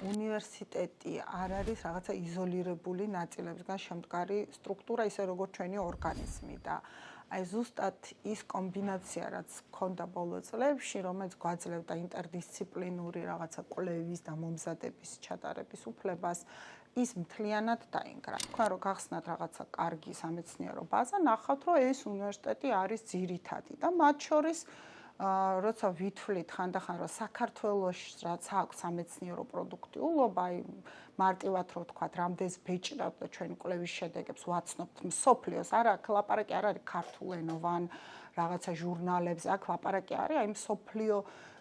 უნივერსიტეტი არ არის რაღაცა იზოლირებული ნაწილებისგან შემდგარი სტრუქტურა, ისე როგორც ჩვენი ორგანიზმი და აი ზუსტად ის კომბინაცია, რაც ჰქონდა ბოლო წლებში, რომელიც გვაძლევდა ინტერდისციპლინური რაღაცა კვლევის და მომზადების ჩატარების უფლებას, ის მთლიანად დაინგრა. თქვენ რო გახსნათ რაღაცა კარგი სამეცნიერო ბაზა, ნახავთ, რომ ეს უნივერსიტეტი არის ძირითადი და მათ შორის როცა ვითვლით ხანდახან რომ საქართველოს რაც აქვს სამეცნიერო პროდუქტიულობა, აი მარტივად რო ვთქვათ, რამდენს ბეჭდავთ და ჩვენი კვლევის შედეგებს ვაცნობთ მსოფლიოს, არა, აქ ლაპარაკი არ არის ქართულენოვან რაღაცა ჟურნალებზე, აქ ლაპარაკი არის აი მსოფლიო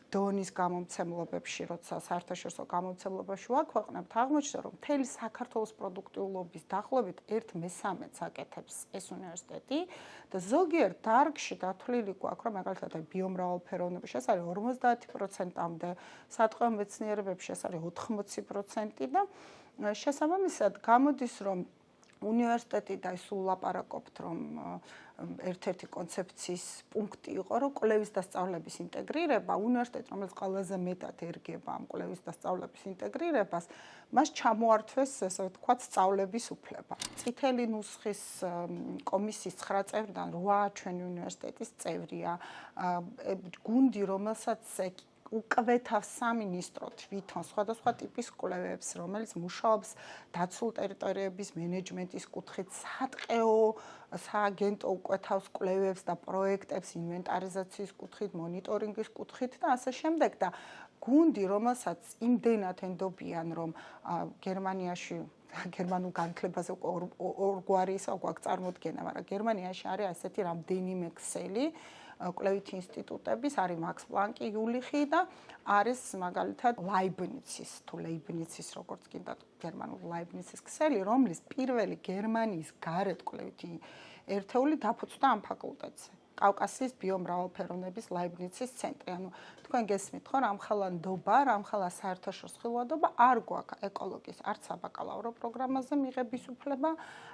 დონის გამომცემლობებში, როცა საერთაშორისო გამომცემლობაში ვაქვეყნებთ, აღმოჩნდა, რომ მთელი საქართველოს პროდუქტიულობის დაახლოებით 1/3-ს აკეთებს ეს უნივერსიტეტი და ზოგიერთ დარგში დათვლილი გვაქვს, რომ მაგალითად ბიომრავალფეროვნების ეს არის 50%-მდე, სატყეო მეცნიერებებში ეს არის 80% და შესაბამისად გამოდის, რომ უნივერსიტეტი და სულ ლაპარაკობთ, რომ ერთ-ერთი კონცეფციის პუნქტი იყო, რომ კვლევის და სწავლების ინტეგრირება, უნივერსიტეტი, რომელიც ყველაზე მეტად ერგება ამ კვლევის და სწავლების ინტეგრირებას, მას ჩამოართვეს, ესე ვთქვათ, სწავლების უფლება. წითელი ნუსხის კომისიის 9 წევრიდან 8 ჩვენი უნივერსიტეტის წევრია, გუნდი, რომელსაც უკავეთავს სამინისტრო თვითონ სხვადასხვა ტიპის კვლევებს, რომელიც მუშაობს დაცულ ტერიტორიების მენეჯმენტის კუთხით, სატყეო სააგენტო უკავეთავს კვლევებს და პროექტებს ინვენტარიზაციის კუთხით, მონიტორინგის კუთხით და ასე შემდეგ და გუნდი, რომელსაც იმდენად ენდობიან, რომ გერმანიაში გერმანულ განათლებაზე ორგვარი ისე გვაქვს წარმოდგენა, მაგრამ გერმანიაში არის ასეთი რამდენიმე ქსელი კვლევითი ინსტიტუტების, არის მაქს პლანკი, იულიხი და არის მაგალითად ლაიბნიცის, თუ ლეიბნიცის, როგორც კიდე გერმანულ ლაიბნიცის ქსელი, რომლის პირველი გერმანიის გარეთ კვლევითი ერთეული დაფუძნდა ამ ფაკულტეტზე. კავკასიის ბიომრავალფეროვნების ლაიბნიცის ცენტრი. ანუ თქვენ გესმით ხო, რამხელა ნდობა, რამხელა საერთაშორისო ხილვადობა არ გვაქვს ეკოლოგიის არც საბაკალავრო პროგრამაზე მიღების უფლება,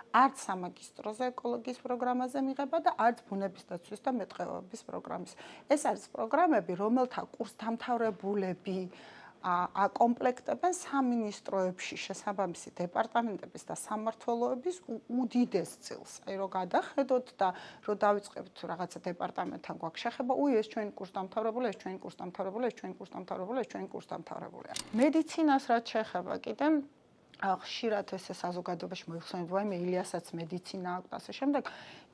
არც სამაგისტროზე ეკოლოგიის პროგრამაზე მიღება და არც ბუნების დაცვის და მეტყევების პროგრამის. ეს არის პროგრამები, რომელთა კურსდამთავრებულები აკომპლექტებენ სამინისტროებში შესაბამისი დეპარტამენტების და სამმართველოების უდიდეს წილს. აი რომ გადახედოთ და რომ დავიწყებთ რაღაცა დეპარტამენტთან გვაქვს შეხება, ეს ჩვენი კურსდამთავრებული, ეს ჩვენი კურსდამთავრებული, ეს ჩვენი კურსდამთავრებული, ეს ჩვენი კურსდამთავრებულია. მედიცინას რაც შეხება კიდე ხშირად ესე საზოგადოებაში მოიხსენიება, ვაიმე ილიასაც მედიცინა აქვს და ასე შემდეგ.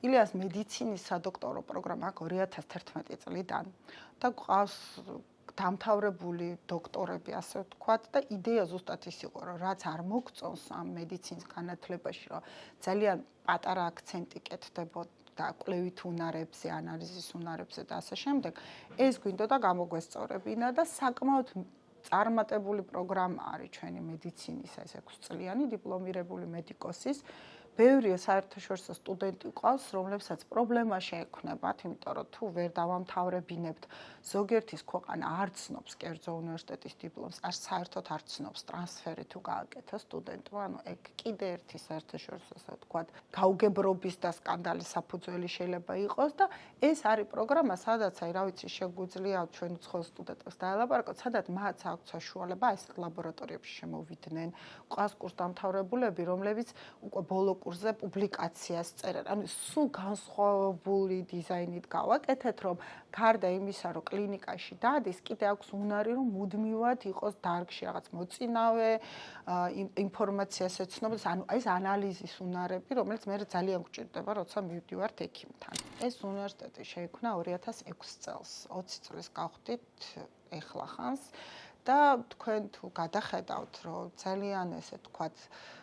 ილიას მედიცინის სადოქტორო პროგრამა აქვს 2011 წლიდან და გვყავს დამთავრებული დოქტორები, ასე ვთქვათ და იდეა ზუსტად ის იყო, რომ რაც არ მოგწონს ამ მედიცინის განათლებაში, რომ ძალიან პატარა აქცენტი კეთდებოდა კვლევით უნარებზე, ანალიზის უნარებზე და ასე შემდეგ, ეს გვინდოდა გამოგვესწორებინა და საკმაოდ წარმატებული პროგრამა არის ჩვენი მედიცინის ეს 6 წლიანი დიპლომირებული მედიკოსის. ბევრი საერთაშორისო სტუდენტი ყავს, რომლებსაც პრობლემა შეექმნებათ, იმიტომ რომ თუ ვერ დავამთავრებინებთ, ზოგიერთის ქვეყანა არ ცნობს კერძო უნივერსიტეტის დიპლომს, არ საერთოდ არ ცნობს ტრანსფერი თუ გააკეთა სტუდენტმა, ანუ ეგ კიდე ერთი საერთაშორისო, ასე ვთქვათ, გაუგებრობის და სკანდალის საფუძველი შეიძლება იყოს და ეს არის პროგრამა, სადაც აი რა ვიცი, შეგვიძლია ჩვენ უცხოელ სტუდენტებს დაელაპარაკოთ, სადაც მათ აქვს საშუალება ეს ლაბორატორიებში შემოვიდნენ, ყავს კურსდამთავრებულები, რომლებიც უკვე ბოლო კურსზე პუბლიკაციას წერენ. ანუ სულ განსხვავებული დიზაინით გავაკეთეთ, რომ გარდა იმისა, რომ კლინიკაში დადის, კიდე აქვს უნარი, რომ მუდმივად იყოს დარგში რაღაც მოწინავე ინფორმაციას ეცნობს, ანუ ეს ანალიზის უნარები, რომელიც მე ძალიან გვჭირდება, როცა მივდივართ ექიმთან. ეს უნივერსიტეტი შეიქმნა 2006 წელს, 20 წლის გავხდით ეხლახანს და თქვენ თუ გადახედავთ, რომ ძალიან ესე ვთქვათ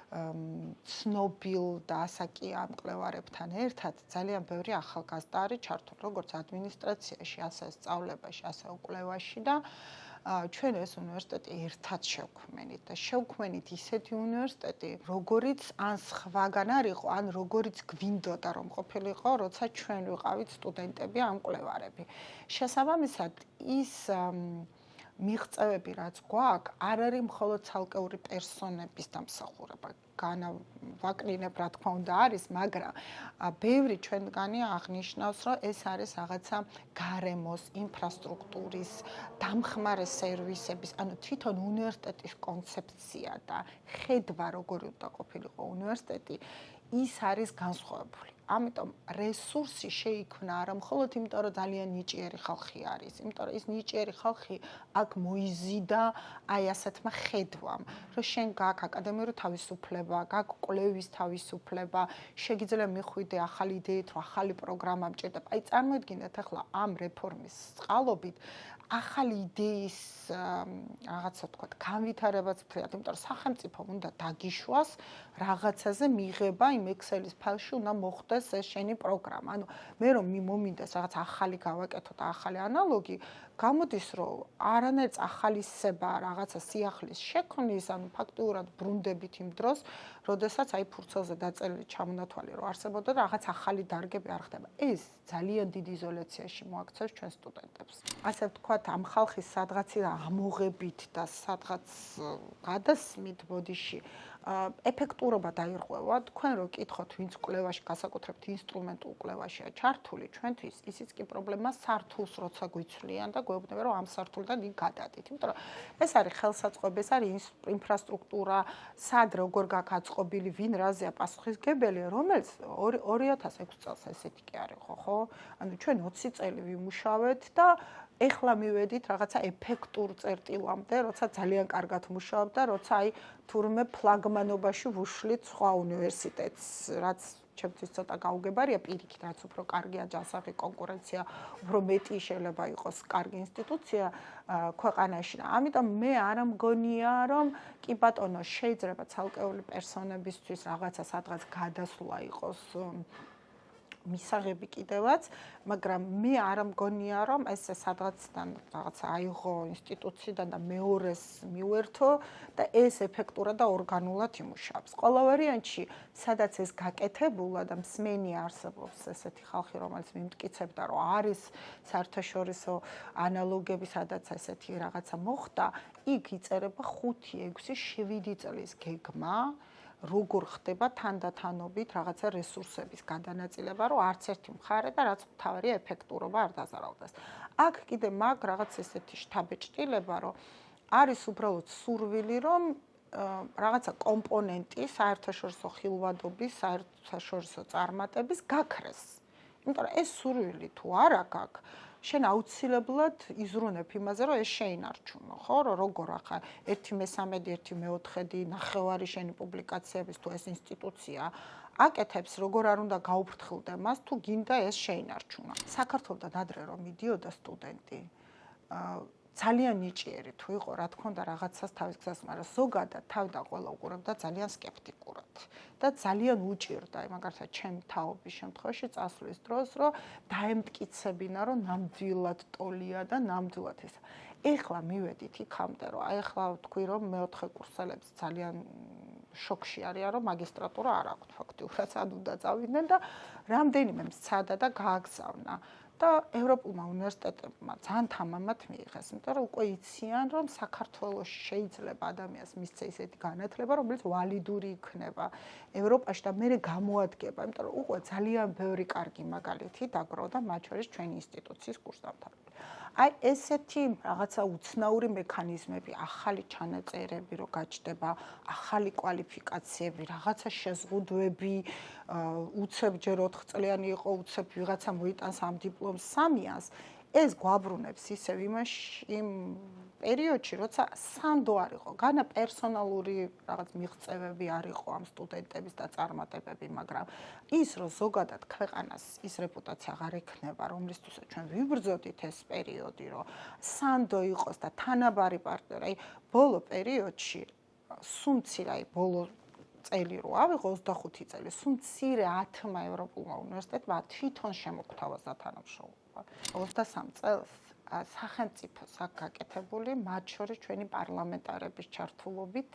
ცნობილ და ასაკიან მკვლევარებთან ერთად ძალიან ბევრი ახალგაზრდა არის ჩართული, როგორც ადმინისტრაციაში, ასე სწავლებაში, ასე კვლევაში და ჩვენ ეს უნივერსიტეტი ერთად შევქმნით და შევქმნით ისეთი უნივერსიტეტი, როგორიც ან სხვაგან არ იყო, ან როგორიც გვინდოდა რომ ყოფილიყო, როცა ჩვენ ვიყავით სტუდენტები ან მკვლევარები. შესაბამისად, ის მიღწევები რაც გვაქვს, არ არის მხოლოდ ცალკეული პერსონების დამსახურება. განავაკრინებ, რა თქმა უნდა არის, მაგრამ ბევრი ჩვენგანი აღნიშნავს, რომ ეს არის რაღაცა გარემოს, ინფრასტრუქტურის, დამხმარე სერვისების, ანუ თვითონ უნივერსიტეტის კონცეფცია და ხედვა, როგორი უნდა ყოფილიყო უნივერსიტეტი, ის არის განსხვავებული. ამიტომ რესურსი შეიქმნა არა მხოლოდ იმიტომ, რომ ძალიან ნიჭიერი ხალხი არის, იმიტომ რომ ის ნიჭიერი ხალხი აქ მოიზიდა აი ასეთმა ხედვამ, რომ შენ გაქვს აკადემიური თავისუფლება, გაქვს კვლევის თავისუფლება, შეგიძლია მიხვიდე ახალი იდეით, რომ ახალი პროგრამა მჭირდება. აი წარმოიდგინეთ ახლა ამ რეფორმის წყალობით ახალი იდეის რაღაცა თქვა განვითარებაც ვთქვათ, იმიტომ რომ სახელმწიფო უნდა დაგიშვას რაღაცაზე მიღება იმ Excel-ის ფაილში უნდა მოხდეს ეს შენი პროგრამა. ანუ მე რომ მომინდეს რაღაც ახალი გავაკეთო და ახალი ანალოგი, გამოდის რომ არანაირ ახალისება რაღაცა სიახლის შექმნის, ანუ ფაქტიურად ბრუნდებით იმ დროს, როდესაც აი ფურცელზე დაწერილი ჩამონათვალი რო არსებობდა და რაღაც ახალი დარგები არ ხდება. ეს ძალიან დიდ იზოლაციაში მოაქცევს ჩვენ სტუდენტებს. ასე ვთქვათ, ამ ხალხის სადღაცი ამოღებით და სადღაც გადასმით ბოდიში ეფექტურობა დაირღვევა. თქვენ რო კითხოთ, ვინც კვლევაში, გასაკუთრებით ინსტრუმენტულ კვლევაშია ჩართული, ჩვენთვის ისიც კი პრობლემა სართულს როცა გვიცვლიან და გვეუბნება, რომ ამ სართულიდან იქ გადადით. იმიტომ რომ ეს არის ხელსაწყობი, ეს არის ინფრასტრუქტურა, სად როგორ გაქვს აწყობილი, ვინ რაზეა პასუხისმგებელი, რომელიც 2006 წელს ესეთი კი არ იყო, ხო? ანუ ჩვენ 20 წელი ვიმუშავეთ და ეხლა მივედით რაღაცა ეფექტურ წერტილამდე, როცა ძალიან კარგად მუშაობდა, როცა აი თურმე ფლაგმანობაში ვუშლით სხვა უნივერსიტეტს, რაც ჩემთვის ცოტა გაუგებარია პირიქით, რაც უფრო კარგია ჯანსაღი კონკურენცია, უფრო მეტი შეიძლება იყოს კარგი ინსტიტუცია ქვეყანაში. ამიტომ მე არ მგონია, რომ კი ბატონო, შეიძლება ცალკეული პერსონებისთვის რაღაცა სადღაც გადასვლა იყოს მისაღები კიდევაც, მაგრამ მე არ მგონია, რომ ეს სადღაციდან რაღაცა აიღო ინსტიტუციიდან და მეორეს მივერთო და ეს ეფექტურად და ორგანულად იმუშავებს. ყველა ვარიანტში, სადაც ეს გაკეთებულა და მსმენი არსებობს ესეთი ხალხი, რომელიც მიმტკიცებდა, რომ არის საერთაშორისო ანალოგები, სადაც ესეთი რაღაცა მოხდა, იქ იწერება 5-6 7 წლის გეგმა. როგორ ხდება თანდათანობით რაღაცა რესურსების გადანაწილება, რომ არც ერთი მხარე და რაც მთავარია ეფექტურობა არ დაზარალდეს. აქ კიდე მაგ რაღაც ესეთი შთაბეჭდილება, რომ არის უბრალოდ სურვილი, რომ რაღაცა კომპონენტი საერთაშორისო ხილვადობის, საერთაშორისო წარმატების გაქრეს. იმიტომ რომ ეს სურვილი თუ არ აქვს, შენ აუცილებლად იზრუნებ იმაზე, რომ ეს შეინარჩუნო, ხო? როგორ ახლა 1/13, 1/4, ნახევარი შენი პუბლიკაციების თუ ეს ინსტიტუცია აკეთებს, როგორ არ უნდა გაუფრთხილდე მას, თუ გინდა ეს შეინარჩუნო. საქართველოსთან ადრე რომ მიდიოდა სტუდენტი, ძალიან ნიჭიერი თუ იყო, რა თქმა უნდა, რაღაცას თავის გზას, მაგრამ ზოგადად თავიდან ყველა უყურებდა ძალიან სკეპტიკურად და ძალიან უჭირდა, მაგალითად, ჩემი თაობის შემთხვევაში წასვლის დროს, რომ დაემტკიცებინა, რომ ნამდვილად ტოლია და ნამდვილად ეს. ეხლა მივედით იქამდე, რომ აი ეხლა ვთქვი, რომ მეოთხე კურსელებს ძალიან შოკში არიან, რომ მაგისტრატურა არ აქვთ ფაქტიურად, სად უნდა წავიდნენ და რამდენიმე მცადა და გააგზავნა. და ევროპულმა უნივერსიტეტებმა ძალიან თამამად მიიღეს, იმიტომ რომ უკვე იციან, რომ საქართველოში შეიძლება ადამიანს მისცე ისეთი განათლება, რომელიც ვალიდური იქნება ევროპაში და მერე გამოადგება, იმიტომ რომ უკვე ძალიან ბევრი კარგი მაგალითი დაგროვდა, მათ შორის ჩვენი ინსტიტუციის კურსდამთავრებული. აი ესეთი რაღაცა უცნაური მექანიზმები, ახალი ჩანაწერები რო გაჩნდება, ახალი კვალიფიკაციები, რაღაცა შეზღუდვები, უცებ ჯერ 4 წლიანი იყო, უცებ ვიღაცა მოიტანს ამ დიპლომს 3-იანს, ეს გვაბრუნებს ისევ იმ პერიოდში, როცა სანდო არ იყო, განა პერსონალური რაღაც მიღწევები არ იყო ამ სტუდენტების და წარმატებები, მაგრამ ის რომ ზოგადად ქვეყანას ის რეპუტაცია აღარ ექნება, რომლისთვისაც ჩვენ ვიბრძოდით ეს პერიოდი, რომ სანდო იყოს და თანაბარი პარტნიორი, აი ბოლო პერიოდში სუმცირე, აი ბოლო წელი რო ავიღო 25 წელი, სუმცირე 10-მა ევროპულმა უნივერსიტეტმა თვითონ შემოგთავაზა თანამშრომლობა. 23 წელს სახელმწიფოს აქ გაკეთებული, მათ შორის ჩვენი პარლამენტარების ჩართულობით,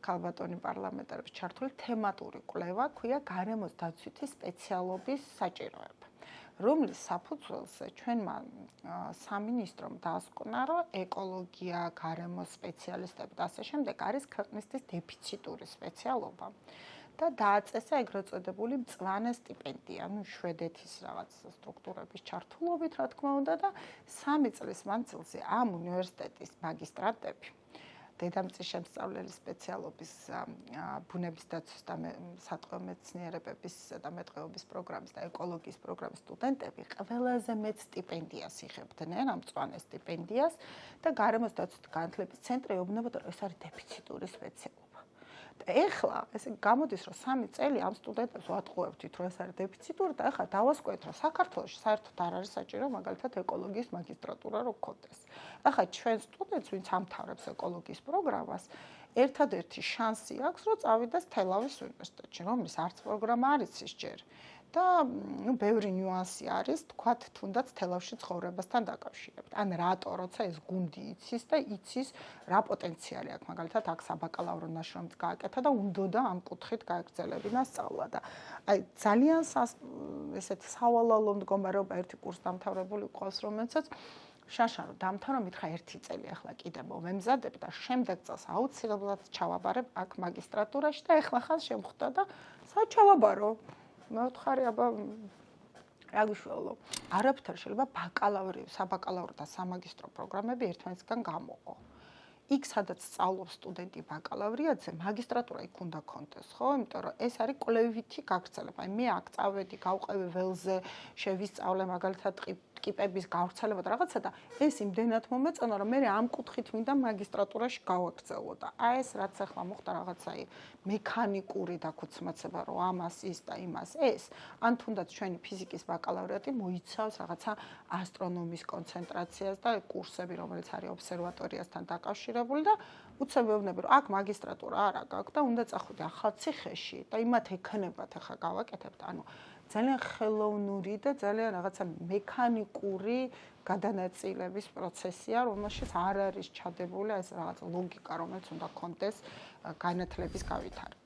ქალბატონი პარლამენტარების ჩართული თემატური კვლევა, ქვია გარემოს დაცვითი სპეციალობის საჭიროება. რომლის საფუძველზე ჩვენმა სამინისტრომ დასკვნა, რომ ეკოლოგია, გარემოს სპეციალისტები და ასე შემდეგ არის ქვეყნისთვის დეფიციტური სპეციალობა. და დააწესა ეგრეთ წოდებული მწვანე სტიპენდია, შვედეთის რაღაც სტრუქტურების ჩართულობით, რა თქმა უნდა, და 3 წლის მანძილზე ამ უნივერსიტეტის მაგისტრატები, დედამიწის შემსწავლელი სპეციალობის ბუნების დაცვის და სატყეო მეცნიერებების და მეტყეობის პროგრამის და ეკოლოგიის პროგრამის სტუდენტები ყველაზე მეტ სტიპენდიას იღებდნენ, ამ მწვანე სტიპენდიას და გარემოს დაცვის განათლების ცენტრი ეუბნებოდა, რომ ეს არის დეფიციტური სპეციალობა. და ეხლა ესე გამოდის, რომ 3 წელი ამ სტუდენტებს ვატყუებთ, რომ ეს არის დეფიციტური და ეხლა დავასკვეთ, რომ საქართველოში საერთოდ არ არის საჭირო მაგალითად ეკოლოგიის მაგისტრატურა რო გქონდეს. ეხლა ჩვენ სტუდენტს, ვინც ამთავრებს ეკოლოგიის პროგრამას, ერთადერთი შანსი აქვს, რომ წავიდეს თელავის უნივერსიტეტში, რომლის არც პროგრამა არ იცის ჯერ. და ბევრი ნიუანსი არის, თქვათ, თუნდაც თელავში ცხოვრებასთან დაკავშირებით. ან რატო, როცა ეს გუნდი იცის და იცის რა პოტენციალი აქვს, მაგალითად, აქ საბაკალავრო ნაშრომიც გააკეთა და უნდოდა ამ კუთხით გაეგრძელებინა სწავლა და აი ძალიან ესეთი სავალალო მდგომარეობა ერთი კურს დამთავრებული ყავს, რომელსაც შაშა რომ დამთავრო, მითხრა 1 წელი ახლა კიდე მომემზადებ და შემდეგ წელს აუცილებლად ჩავაბარებ აქ მაგისტრატურაში და ეხლა ხან შემხვდა და საჩავაბარო მეუთხარი აბა რა გიშველო არაფერ შეიძლება ბაკალავრი, საბაკალავრო და სამაგისტრო პროგრამები ერთმანეთისგან გამოყო. იქ სადაც სწავლობს სტუდენტი ბაკალავრიატზე, მაგისტრატურა იქ უნდა კონდეს, ხო? იმიტომ რომ ეს არის კვლევითი გაგრძელება. აი მე აქ წავედი, გავყევი ველზე, შევისწავლე მაგალითად ტკიპების გავრცელება და რაღაცა და ეს იმდენად მომეწონა, რომ მე ამ კუთხით მინდა მაგისტრატურაში გავაგრძელო და აი ეს რაც ახლა მოხდა რაღაცა მექანიკური დაქუცმაცება, რომ ამას ის და იმას ეს, ან თუნდაც ჩვენი ფიზიკის ბაკალავრიატი მოიცავს რაღაცა ასტრონომიის კონცენტრაციას და კურსები, რომელიც არის ობსერვატორიასთან დაკავშირებული და უცებოვნები, რომ აქ მაგისტრატურა არა გაქვს და უნდა წახვიდე ახალციხეში და იმათ ექნებათ ახლა გავაკეთებთ, ანუ ძალიან ხელოვნური და ძალიან რაღაცა მექანიკური გადანაწილების პროცესია, რომელშიც არ არის ჩადებული ეს რაღაც ლოგიკა, რომელიც უნდა კონდეს განათლების გავითარება.